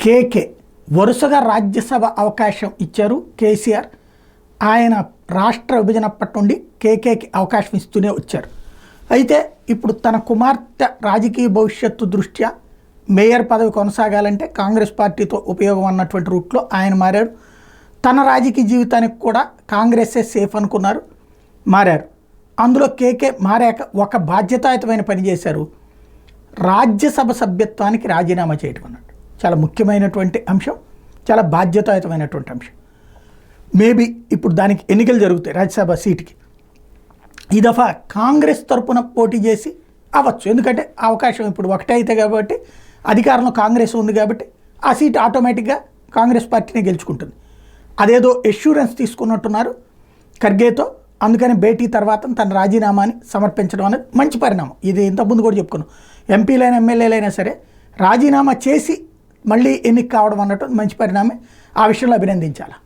కేకే వరుసగా రాజ్యసభ అవకాశం ఇచ్చారు కేసీఆర్. ఆయన రాష్ట్ర విభజనప్పటి నుండి కేకేకి అవకాశం ఇస్తూనే వచ్చారు. అయితే ఇప్పుడు తన కుమార్తె రాజకీయ భవిష్యత్తు దృష్ట్యా మేయర్ పదవి కొనసాగాలంటే కాంగ్రెస్ పార్టీతో ఉపయోగం అన్నటువంటి రూట్లో ఆయన మారారు. తన రాజకీయ జీవితానికి కూడా కాంగ్రెస్సే సేఫ్ అనుకున్నారు, మారారు. అందులో కేకే మారాక ఒక బాధ్యతాయుతమైన పని చేశారు. రాజ్యసభ సభ్యత్వానికి రాజీనామా చేయటం అన్నట్టు చాలా ముఖ్యమైనటువంటి అంశం, చాలా బాధ్యతాయుతమైనటువంటి అంశం. మేబీ ఇప్పుడు దానికి ఎన్నికలు జరుగుతాయి రాజ్యసభ సీటుకి. ఈ దఫా కాంగ్రెస్ తరపున పోటీ చేసి అవ్వచ్చు, ఎందుకంటే అవకాశం ఇప్పుడు ఒకటే అయితే కాబట్టి అధికారంలో కాంగ్రెస్ ఉంది కాబట్టి ఆ సీట్ ఆటోమేటిక్గా కాంగ్రెస్ పార్టీనే గెలుచుకుంటుంది. అదేదో ఎష్యూరెన్స్ తీసుకున్నట్టున్నారు ఖర్గేతో, అందుకని భేటీ తర్వాత తన రాజీనామాని సమర్పించడం అనేది మంచి పరిణామం. ఇది ఇంతకుముందు కూడా చెప్పుకున్నాం, ఎంపీలైనా ఎమ్మెల్యేలైనా సరే రాజీనామా చేసి మళ్ళీ ఎన్నిక కావడం అన్నట్టు మంచి పరిణామే. ఆ విషయంలో అభినందించాలి.